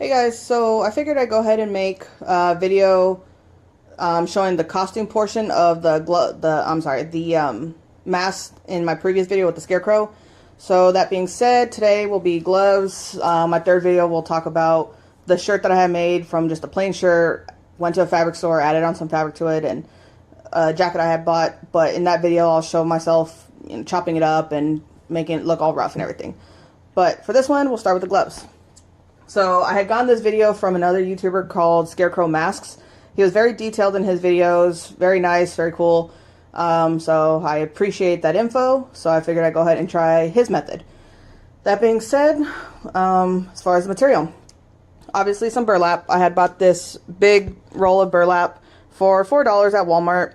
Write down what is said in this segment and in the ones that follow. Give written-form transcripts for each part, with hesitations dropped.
Hey guys, so I figured I'd go ahead and make a video showing the costume portion of the mask in my previous video with the Scarecrow. So that being said, today will be gloves. My third video will talk about the shirt that I had made from just a plain shirt. Went to a fabric store, added on some fabric to it, and a jacket I had bought. But in that video, I'll show myself chopping it up and making it look all rough and everything. But for this one, we'll start with the gloves. So I had gotten this video from another YouTuber called Scarecrow Masks. He was very detailed in his videos, very nice, very cool. So I appreciate that info. So I figured I'd go ahead and try his method. That being said, as far as the material, obviously some burlap. I had bought this big roll of burlap for $4 at Walmart.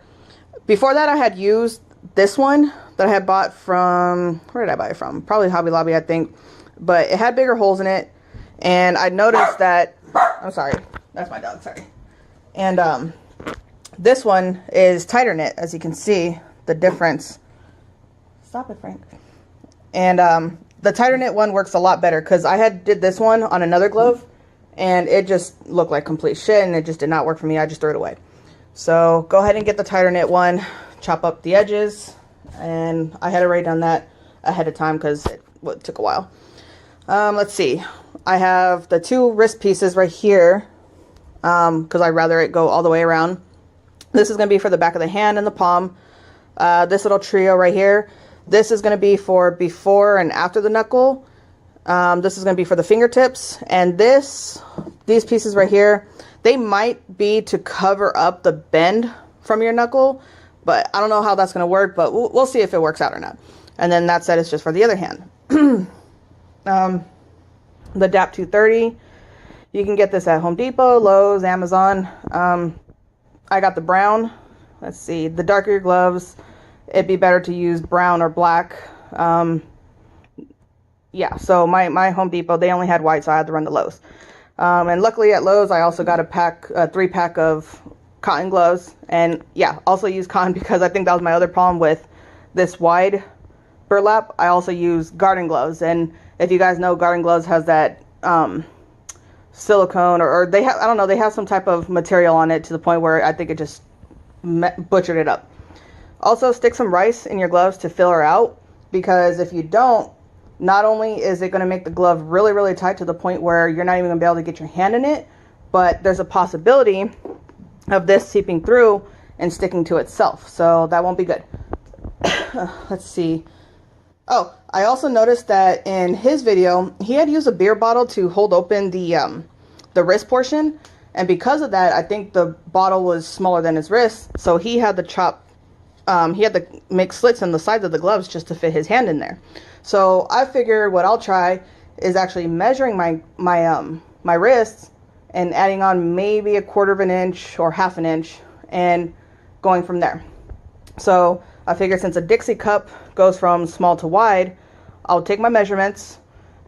Before that, I had used this one that I had bought from, where did I buy it from? Probably Hobby Lobby, I think. But it had bigger holes in it. And I noticed that, I'm sorry, that's my dog, sorry. And this one is tighter knit, as you can see, the difference. Stop it, Frank. And the tighter knit one works a lot better because I did this one on another glove and it just looked like complete shit and it just did not work for me. I just threw it away. So go ahead and get the tighter knit one, chop up the edges, and I had already done that ahead of time because it took a while. Let's see. I have the two wrist pieces right here because I'd rather it go all the way around. This is going to be for the back of the hand and the palm. This little trio right here, this is going to be for before and after the knuckle. This is going to be for the fingertips. And these pieces right here, they might be to cover up the bend from your knuckle. But I don't know how that's going to work, but we'll see if it works out or not. And then that set is just for the other hand. The DAP 230, you can get this at Home Depot, Lowe's, Amazon. I got the brown. Let's see, the darker your gloves, it'd be better to use brown or black. Yeah, so my Home Depot, they only had white, so I had to run to Lowe's. And luckily at Lowe's, I also got a 3-pack of cotton gloves. And yeah, also use cotton because I think that was my other problem with this wide burlap. I also use garden gloves, and if you guys know, garden gloves has that silicone or they have, I don't know, they have some type of material on it to the point where I think it just butchered it up. Also, stick some rice in your gloves to fill her out, because if you don't, not only is it going to make the glove really, really tight to the point where you're not even going to be able to get your hand in it, but there's a possibility of this seeping through and sticking to itself. So that won't be good. Let's see. Oh, I also noticed that in his video, he had used a beer bottle to hold open the wrist portion. And because of that, I think the bottle was smaller than his wrist. So he had to make slits in the sides of the gloves just to fit his hand in there. So I figured what I'll try is actually measuring my wrists and adding on maybe 1/4 of an inch or 1/2 an inch and going from there. So I figured since a Dixie cup goes from small to wide, I'll take my measurements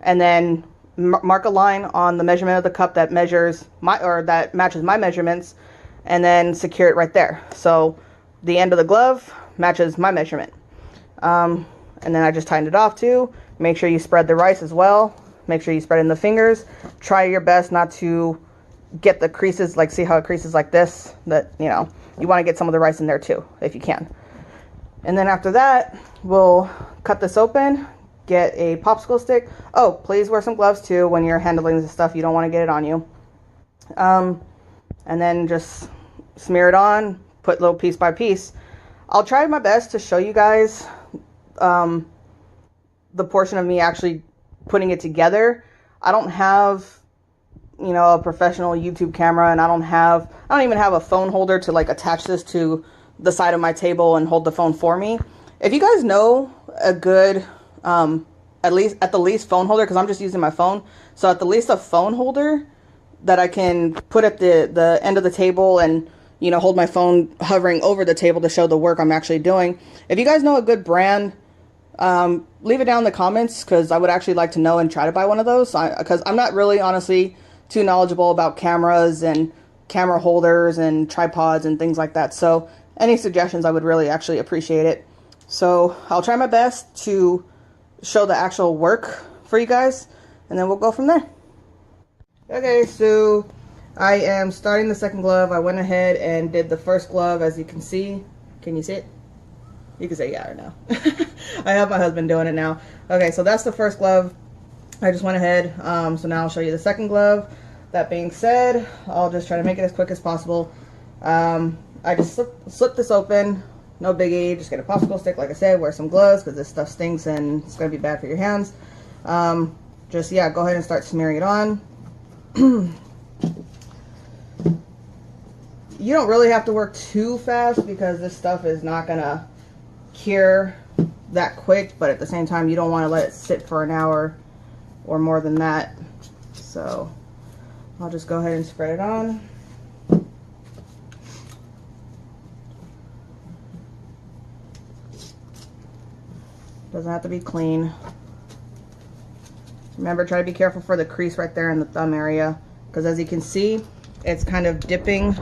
and then mark a line on the measurement of the cup that matches my measurements, and then secure it right there. So the end of the glove matches my measurement. And then I just tightened it off too. Make sure you spread the rice as well. Make sure you spread in the fingers. Try your best not to get the creases, like see how it creases like this, that, you know, you want to get some of the rice in there too, if you can. And then after that, we'll cut this open, get a popsicle stick. Oh, please wear some gloves too when you're handling this stuff. You don't want to get it on you. And then just smear it on, put little piece by piece. I'll try my best to show you guys the portion of me actually putting it together. I don't have, you know, a professional YouTube camera, and I don't even have a phone holder to like attach this to the side of my table and hold the phone for me. If you guys know a good at the least phone holder, because I'm just using my phone, so at the least a phone holder that I can put at the end of the table and, you know, hold my phone hovering over the table to show the work I'm actually doing. If you guys know a good brand, leave it down in the comments, because I would actually like to know and try to buy one of those, because I'm not really honestly too knowledgeable about cameras and camera holders and tripods and things like that. So any suggestions, I would really actually appreciate it. So I'll try my best to show the actual work for you guys, and then we'll go from there. Okay, so I am starting the second glove. I went ahead and did the first glove, as you can see. Can you see it? You can say yeah or no. I have my husband doing it now. Okay, so that's the first glove. I just went ahead. So now I'll show you the second glove. That being said, I'll just try to make it as quick as possible. I just slip this open. No biggie. Just get a popsicle stick, like I said. Wear some gloves because this stuff stinks and it's going to be bad for your hands. Just, yeah, go ahead and start smearing it on. You don't really have to work too fast because this stuff is not going to cure that quick, but at the same time you don't want to let it sit for an hour or more than that. So I'll just go ahead and spread it on. Doesn't have to be clean. Remember, try to be careful for the crease right there in the thumb area, because as you can see, it's kind of dipping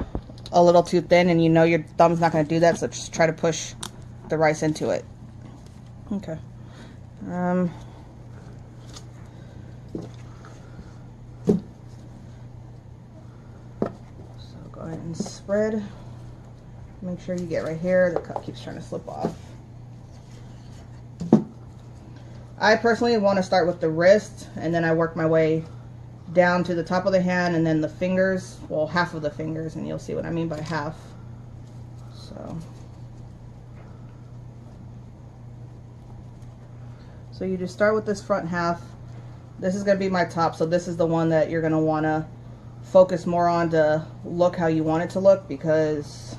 a little too thin, and you know your thumb's not going to do that, so just try to push the rice into it. Okay. So go ahead and spread. Make sure you get right here. The cup keeps trying to slip off. I personally want to start with the wrist, and then I work my way down to the top of the hand, and then the fingers, well, half of the fingers, and you'll see what I mean by half. So you just start with this front half. This is going to be my top, so this is the one that you're going to want to focus more on to look how you want it to look, because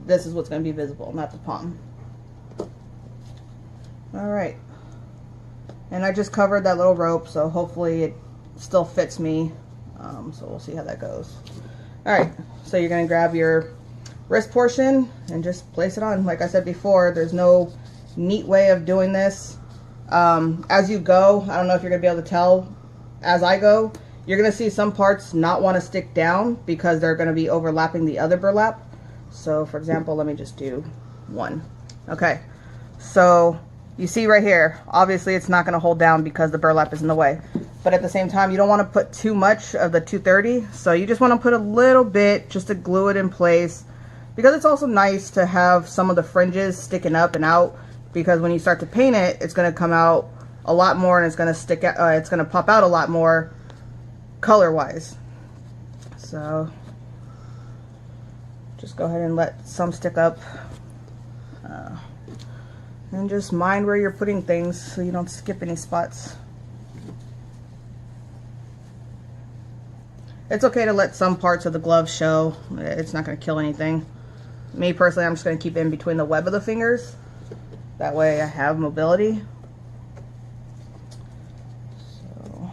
this is what's going to be visible, not the palm. Alright. And I just covered that little rope, so hopefully it still fits me. So we'll see how that goes. Alright, so you're going to grab your wrist portion and just place it on. Like I said before, there's no neat way of doing this. As you go, I don't know if you're going to be able to tell, as I go, you're going to see some parts not want to stick down because they're going to be overlapping the other burlap. So for example, let me just do one. Okay, so you see right here, obviously it's not going to hold down because the burlap is in the way. But at the same time, you don't want to put too much of the 230, so you just want to put a little bit just to glue it in place, because it's also nice to have some of the fringes sticking up and out, because when you start to paint it, it's going to come out a lot more, and it's going to stick out, it's going to pop out a lot more color wise. So just go ahead and let some stick up, and just mind where you're putting things so you don't skip any spots. It's okay to let some parts of the glove show. It's not going to kill anything. Me personally, I'm just going to keep it in between the web of the fingers. That way I have mobility. So,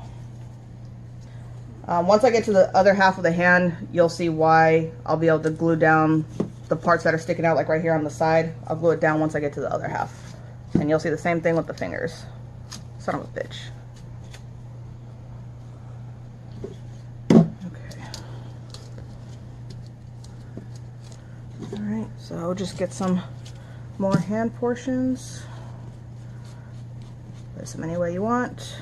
once I get to the other half of the hand, you'll see why I'll be able to glue down the parts that are sticking out, like right here on the side. I'll glue it down once I get to the other half. And you'll see the same thing with the fingers. Son of a bitch. Okay. Alright, so just get some more hand portions. Place them any way you want.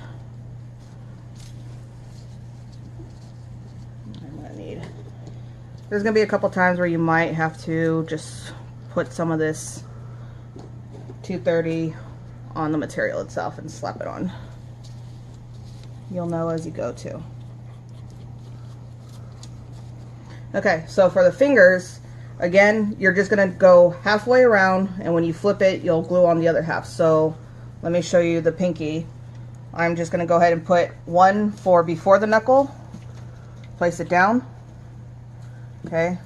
I'm gonna need, there's gonna be a couple times where you might have to just put some of this 230 on the material itself and slap it on. You'll know as you go too. Okay, so for the fingers, again, you're just going to go halfway around, and when you flip it, you'll glue on the other half. So let me show you the pinky. I'm just going to go ahead and put one for before the knuckle, place it down, okay,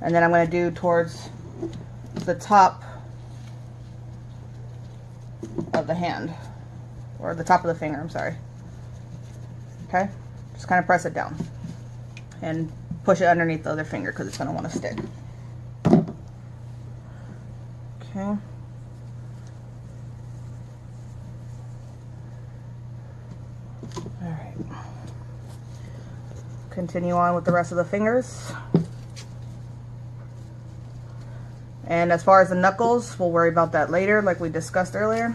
and then I'm going to do towards the top of the hand, or the top of the finger, I'm sorry. Okay, just kind of press it down and push it underneath the other finger because it's going to want to stick. Okay. Alright. Continue on with the rest of the fingers. And as far as the knuckles, we'll worry about that later, like we discussed earlier.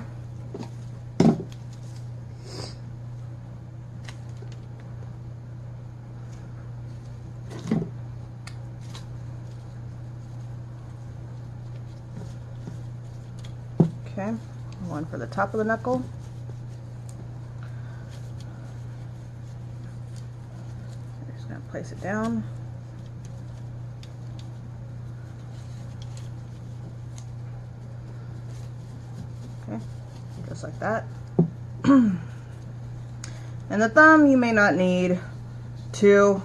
one for the top of the knuckle. I'm just going to place it down. Okay, just like that. And the thumb, you may not need to.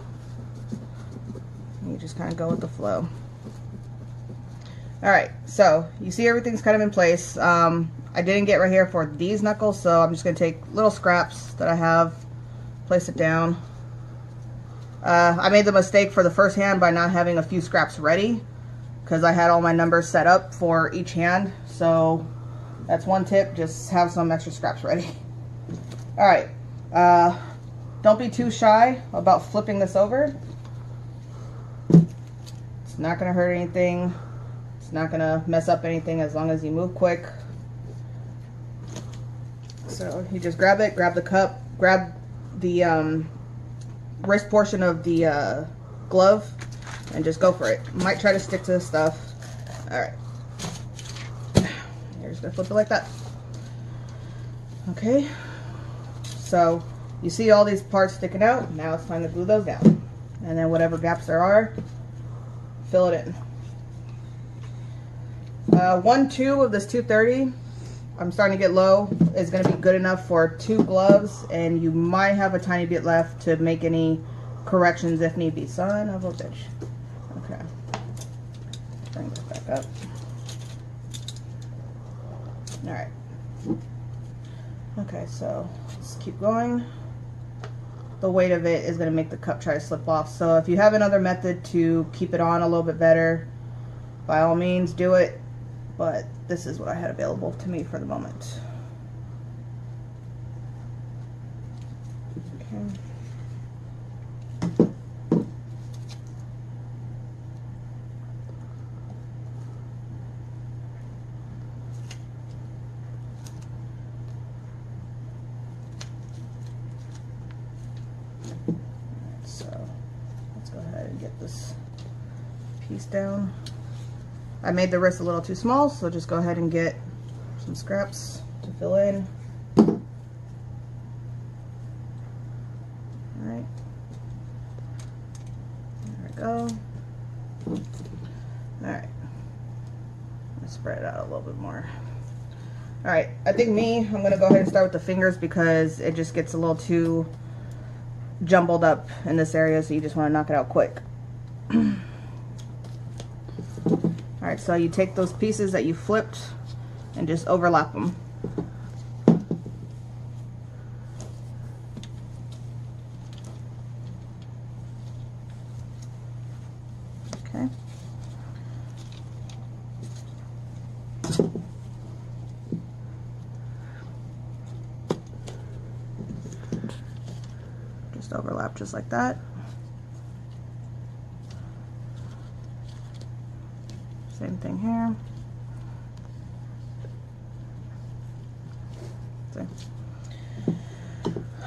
You just kind of go with the flow. All right, so you see everything's kind of in place. I didn't get right here for these knuckles, so I'm just going to take little scraps that I have, place it down. I made the mistake for the first hand by not having a few scraps ready because I had all my numbers set up for each hand. So that's one tip, just have some extra scraps ready. All right, don't be too shy about flipping this over. It's not going to hurt anything. It's not going to mess up anything as long as you move quick. So you just grab it, grab the cup, grab the wrist portion of the glove, and just go for it. Might try to stick to the stuff. All right. You're just going to flip it like that. Okay. So you see all these parts sticking out. Now it's time to glue those down. And then whatever gaps there are, fill it in. 1 tube of this 230, I'm starting to get low, is going to be good enough for 2 gloves, and you might have a tiny bit left to make any corrections if need be. Son of a bitch. Okay. Bring this back up. Alright. Okay, so let's keep going. The weight of it is going to make the cup try to slip off. So if you have another method to keep it on a little bit better, by all means do it. But this is what I had available to me for the moment. Okay. So let's go ahead and get this piece down. I made the wrist a little too small, so just go ahead and get some scraps to fill in. Alright. There we go. Alright. Let's spread it out a little bit more. Alright, I think I'm going to go ahead and start with the fingers because it just gets a little too jumbled up in this area, so you just want to knock it out quick. Alright, so you take those pieces that you flipped and just overlap them. Okay. Just overlap just like that. Same thing here.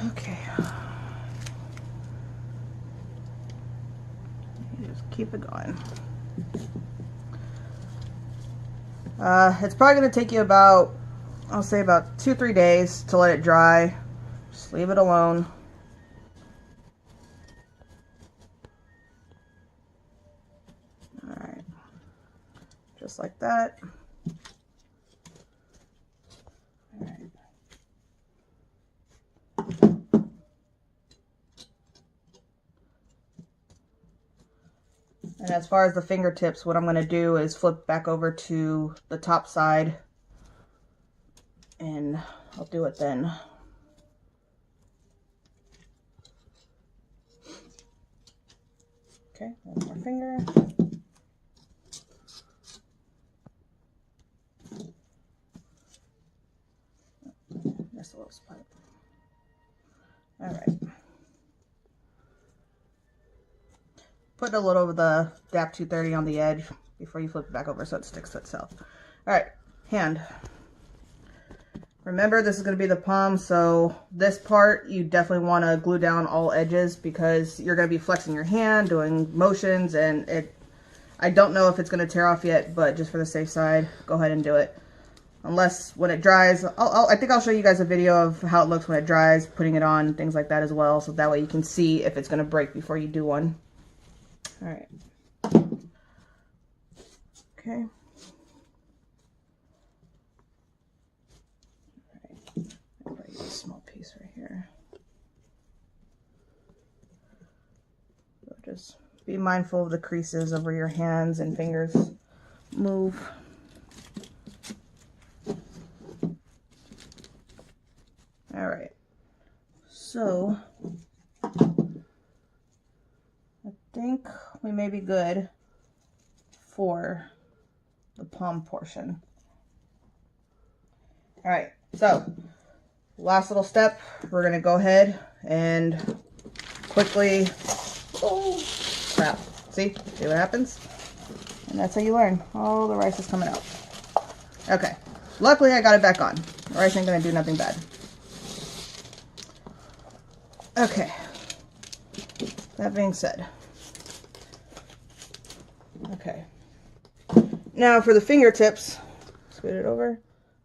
Okay. You just keep it going. It's probably going to take you about, I'll say about 2-3 days to let it dry. Just leave it alone. Alright. Just like that. Alright. And as far as the fingertips, what I'm going to do is flip back over to the top side, and I'll do it then. Okay, one more finger. Just a little spot. All right. Put a little of the DAP 230 on the edge before you flip it back over so it sticks to itself. All right, hand. Remember, this is going to be the palm, so this part you definitely want to glue down all edges because you're going to be flexing your hand, doing motions, and I don't know if it's going to tear off yet, but just for the safe side, go ahead and do it. unless when it dries, I think I'll show you guys a video of how it looks when it dries, putting it on, things like that as well, so that way you can see if it's going to break before you do one. All right. Okay. All right. A small piece right here. So just be mindful of the creases of where your hands and fingers move. All right, so I think we may be good for the palm portion. All right, so last little step, we're gonna go ahead and quickly, oh crap, see what happens? And that's how you learn. Oh, the rice is coming out. Okay, luckily I got it back on. The rice ain't gonna do nothing bad. Okay, that being said, okay, now for the fingertips, scoot it over,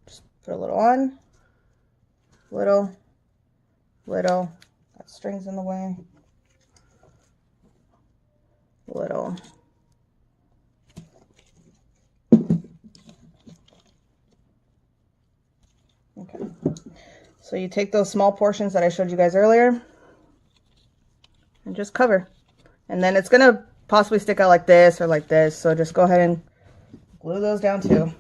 just put a little on, little, got strings in the way, little, okay, so you take those small portions that I showed you guys earlier, and just cover, and then it's gonna possibly stick out like this or like this, so just go ahead and glue those down too.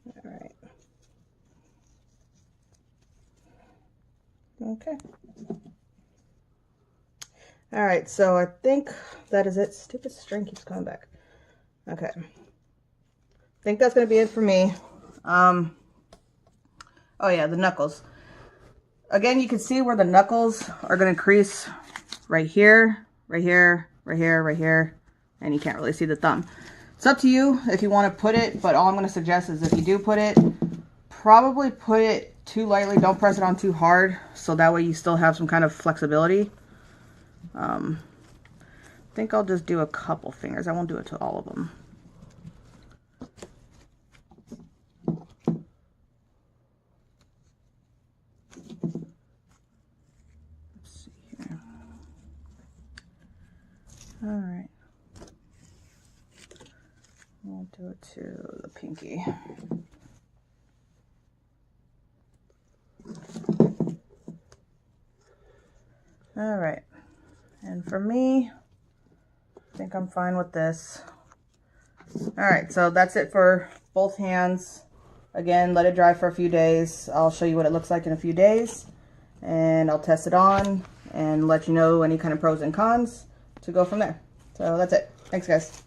Okay. Okay. All right, so I think that is it. Stupid string keeps coming back. Okay. I think that's going to be it for me. Oh yeah, the knuckles. Again, you can see where the knuckles are going to crease right here, right here, right here, right here, and you can't really see the thumb. It's up to you if you want to put it, but all I'm going to suggest is if you do put it, probably put it too lightly. Don't press it on too hard, so that way you still have some kind of flexibility. I think I'll just do a couple fingers. I won't do it to all of them. Let's see here. All right. I'll do it to the pinky. All right, and for me, I think I'm fine with this. All right, so that's it for both hands. Again, let it dry for a few days. I'll show you what it looks like in a few days, and I'll test it on and let you know any kind of pros and cons to go from there. So that's it. Thanks, guys.